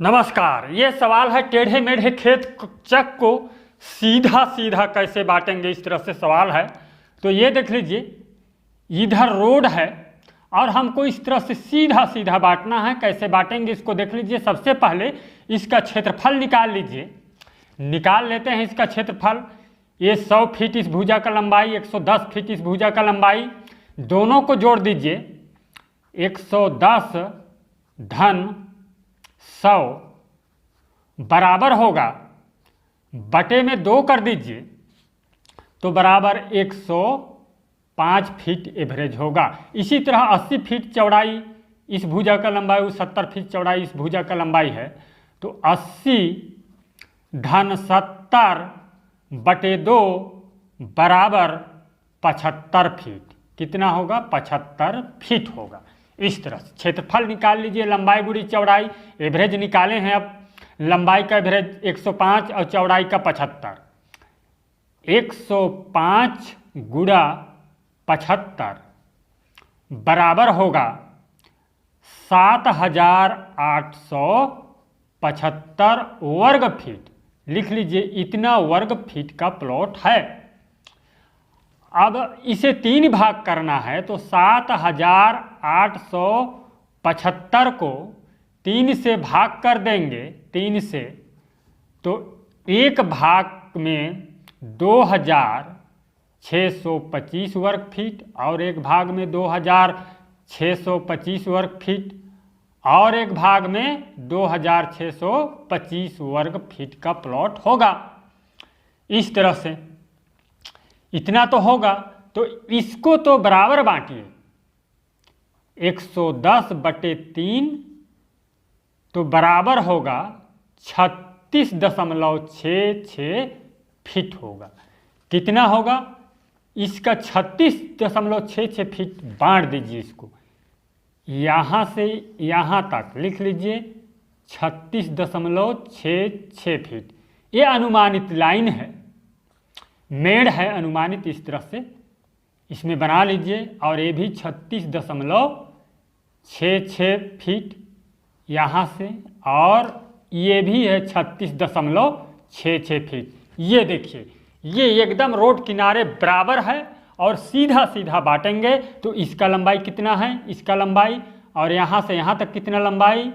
नमस्कार। ये सवाल है टेढ़े मेढ़े खेत चक को सीधा सीधा कैसे बांटेंगे, इस तरह से सवाल है। तो ये देख लीजिए, इधर रोड है और हमको इस तरह से सीधा सीधा बांटना है। कैसे बांटेंगे इसको देख लीजिए। सबसे पहले इसका क्षेत्रफल निकाल लीजिए। निकाल लेते हैं इसका क्षेत्रफल। ये 100 फीट इस भुजा का लंबाई, 110 फीट इस भुजा का लंबाई, दोनों को जोड़ दीजिए। 110 धन 100 बराबर होगा, बटे में 2 कर दीजिए तो बराबर 105 फीट एवरेज होगा। इसी तरह 80 फीट चौड़ाई इस भुजा का लंबाई, 70 फीट चौड़ाई इस भुजा का लंबाई है, तो 80 धन 70 बटे 2 बराबर 75 फीट। कितना होगा? 75 फीट होगा। इस तरह से क्षेत्रफल निकाल लीजिए, लंबाई गुड़ी चौड़ाई, एवरेज निकाले हैं। अब लंबाई का एवरेज 105 और चौड़ाई का 75। 105 गुणा 75 बराबर होगा 7875 वर्ग फीट। लिख लीजिए, इतना वर्ग फीट का प्लॉट है। अब इसे 3 भाग करना है तो 7875 को 3 से भाग कर देंगे। 3 से तो एक भाग में 2625 वर्ग फीट और एक भाग में 2625 वर्ग फीट और एक भाग में 2625 वर्ग फीट का प्लॉट होगा। इस तरह से इतना तो होगा, तो इसको तो बराबर बांटिए। 110 बटे 3 तो बराबर होगा 36.66 फीट होगा। कितना होगा? इसका 36.66 फीट बांट दीजिए। इसको यहाँ से यहाँ तक लिख लीजिए 36.66 फीट। ये अनुमानित लाइन है, मेड़ है अनुमानित। इस तरह से इसमें बना लीजिए। और ये भी 36.66 फीट यहाँ से, और ये भी है 36.66 फीट। ये देखिए, ये एकदम रोड किनारे बराबर है और सीधा सीधा बांटेंगे तो इसका लंबाई कितना है, इसका लंबाई, और यहाँ से यहाँ तक कितना लंबाई,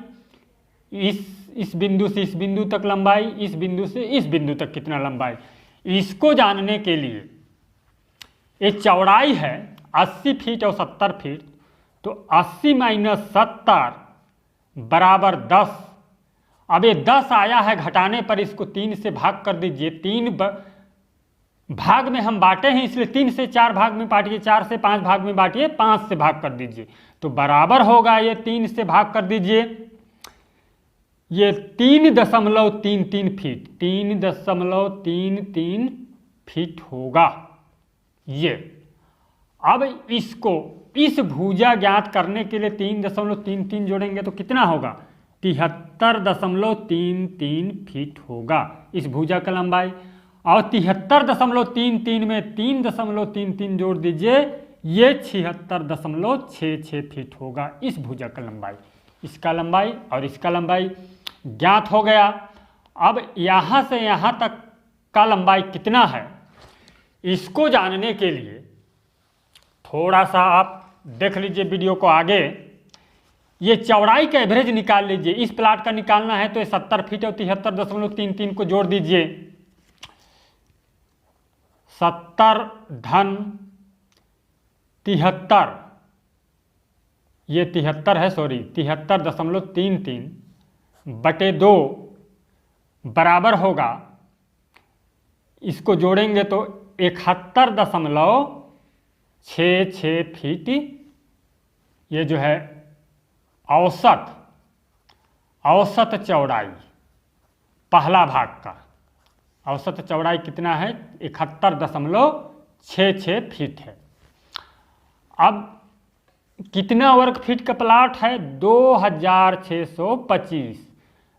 इस बिंदु से इस बिंदु तक लंबाई, इस बिंदु से इस बिंदु तक कितना लंबाई। इसको जानने के लिए ये चौड़ाई है 80 फीट और 70 फीट, तो 80 माइनस 70 बराबर 10। अब ये 10 आया है, घटाने पर इसको 3 से भाग कर दीजिए। 3 भाग में हम बांटे हैं, इसलिए 3 से 4 भाग में बांटिए, 4 से 5 भाग में बांटिए, 5 से भाग कर दीजिए तो बराबर होगा। ये 3 से भाग कर दीजिए, ये 3.33 फीट, 3.33 फीट होगा ये। अब इसको इस भुजा ज्ञात करने के लिए 3.33 जोड़ेंगे तो कितना होगा? 73.33 फीट होगा इस भुजा का लंबाई। और 73.33 में 3.33 जोड़ दीजिए, ये 76.66 फीट होगा इस भुजा का लंबाई। इसका लंबाई और इसका लंबाई ज्ञात हो गया। अब यहाँ से यहाँ तक का लंबाई कितना है, इसको जानने के लिए थोड़ा सा आप देख लीजिए वीडियो को आगे। ये चौड़ाई का एवरेज निकाल लीजिए। इस प्लाट का निकालना है तो ये 70 फीट और 73.33 को जोड़ दीजिए। 70 धन 73, ये 73 है, सॉरी 73.33 बटे 2 बराबर होगा, इसको जोड़ेंगे तो 71.66 फीट। ये जो है औसत चौड़ाई पहला भाग का औसत चौड़ाई कितना है? 71.66 फीट है। अब कितना वर्ग फीट का प्लाट है? 2625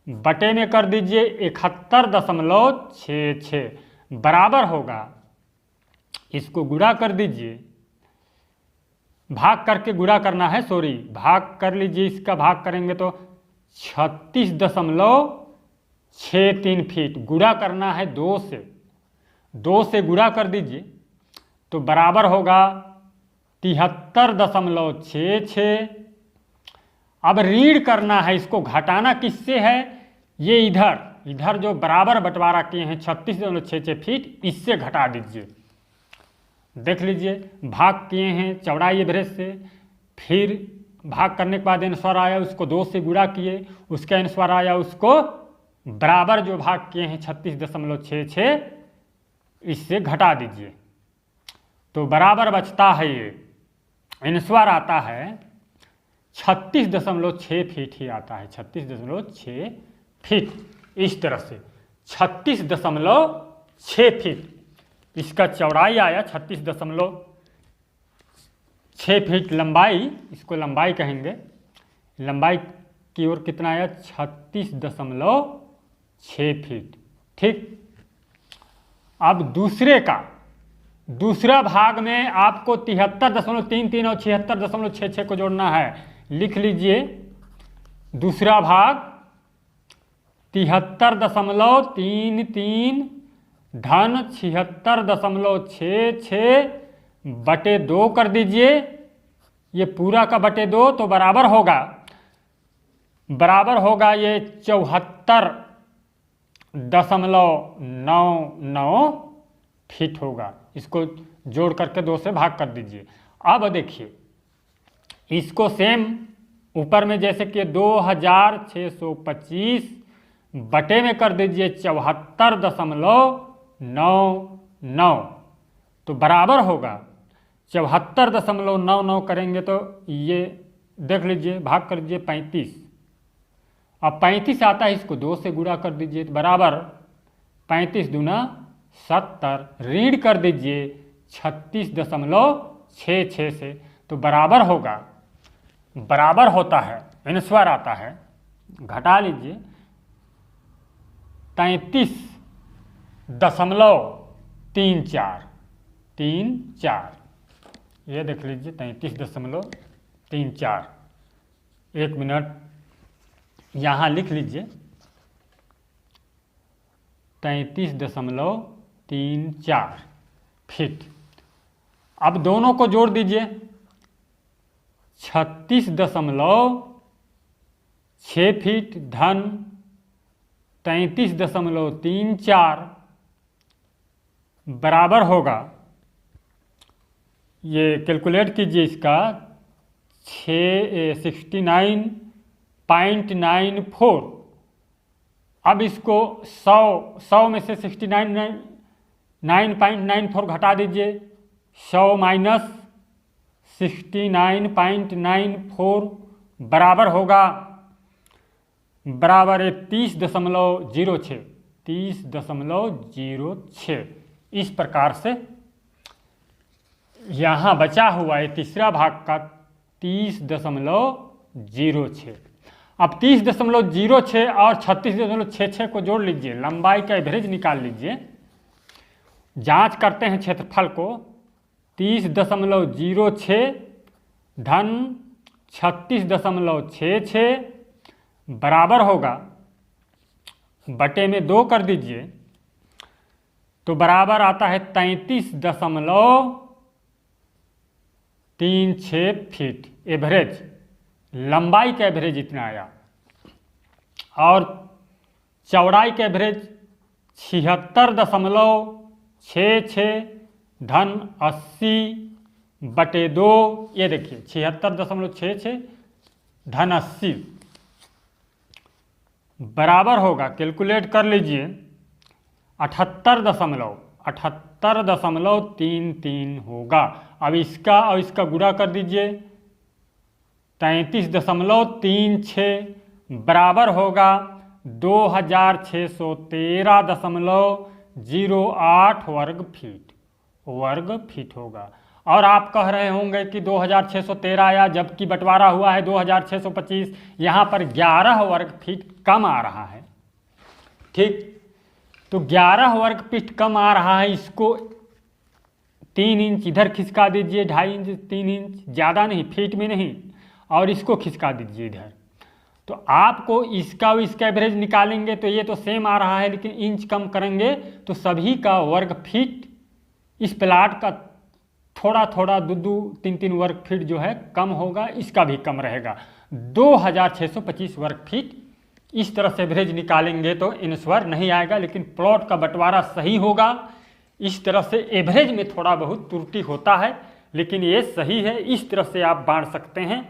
बटे में कर दीजिए 71.66 बराबर होगा, इसको गुणा कर दीजिए। भाग करके गुणा करना है, सॉरी भाग कर लीजिए। इसका भाग करेंगे तो 36.63 फीट। गुणा करना है 2 से गुणा कर दीजिए तो बराबर होगा 73.66। अब रीड करना है, इसको घटाना किससे है, ये इधर जो बराबर बंटवारा किए हैं 36.66 फीट, इससे घटा दीजिए। देख लीजिए, भाग किए हैं चौड़ाई एवरेज से, फिर भाग करने के बाद आंसर आया उसको 2 से गुणा किए, उसके आंसर आया उसको बराबर जो भाग किए हैं 36.66 इससे घटा दीजिए तो बराबर बचता है, ये आंसर आता है 36.6 फीट ही आता है, 36.6 फीट। इस तरह से 36.6 फीट इसका चौड़ाई आया, 36.6 फीट लंबाई, इसको लंबाई कहेंगे। लंबाई की ओर कितना आया, 36.6 फीट। ठीक, अब दूसरा भाग में आपको 73.33 और 76.66 को जोड़ना है। लिख लीजिए, दूसरा भाग 73.33 धन 76.66 बटे 2 कर दीजिए, ये पूरा का बटे 2 तो बराबर होगा ये 74.99 फीट होगा। इसको जोड़ करके 2 से भाग कर दीजिए। अब देखिए, इसको सेम ऊपर में जैसे कि 2625 बटे में कर दीजिए 74.99 तो बराबर होगा 74.99 करेंगे तो ये देख लीजिए, भाग कर दीजिए 35। अब 35 आता है, इसको 2 से गुणा कर दीजिए तो बराबर 35 दूना 70, रीड कर दीजिए 36.66 से तो बराबर होता है, आंसर आता है, घटा लीजिए 33.34, ये देख लीजिए 33.34। 1 मिनट यहाँ लिख लीजिए 33.34 फीट। अब दोनों को जोड़ दीजिए, 36.6 फीट धन 33.34 बराबर होगा, ये कैलकुलेट कीजिए इसका 69.94। अब इसको 100 में से 69.94 घटा दीजिए, 100 माइनस 69.94 बराबर होगा 30.06। इस प्रकार से यहाँ बचा हुआ है तीसरा भाग का 30.06। अब 30.06 और 36.66 को जोड़ लीजिए, लंबाई का एवरेज निकाल लीजिए। जांच करते हैं क्षेत्रफल को, 30.06 धन 36.66 बराबर होगा, बटे में 2 कर दीजिए तो बराबर आता है 33.36 फीट। एवरेज, लंबाई का एवरेज इतना आया और चौड़ाई का एवरेज 76.66 धन 80 बटे 2, ये देखिए 76.66 धन 80 बराबर होगा, कैलकुलेट कर लीजिए 78.33 होगा। अब इसका और इसका गुणा कर दीजिए 33.36 बराबर होगा 2613.08 वर्ग फीट होगा। और आप कह रहे होंगे कि 2613 आया जबकि बंटवारा हुआ है 2625, यहाँ पर 11 वर्ग फीट कम आ रहा है। ठीक, तो 11 वर्ग फीट कम आ रहा है, इसको 3 इंच इधर खिसका दीजिए, 2.5 इंच 3 इंच, ज़्यादा नहीं, फीट में नहीं, और इसको खिसका दीजिए इधर तो आपको इसका और इसका एवरेज निकालेंगे तो ये तो सेम आ रहा है, लेकिन इंच कम करेंगे तो सभी का वर्ग फीट इस प्लाट का थोड़ा थोड़ा 2-3 वर्ग फीट जो है कम होगा, इसका भी कम रहेगा। 2625 वर्ग फीट इस तरह से एवरेज निकालेंगे तो आंसर नहीं आएगा, लेकिन प्लॉट का बंटवारा सही होगा। इस तरह से एवरेज में थोड़ा बहुत त्रुटि होता है, लेकिन ये सही है। इस तरह से आप बांट सकते हैं।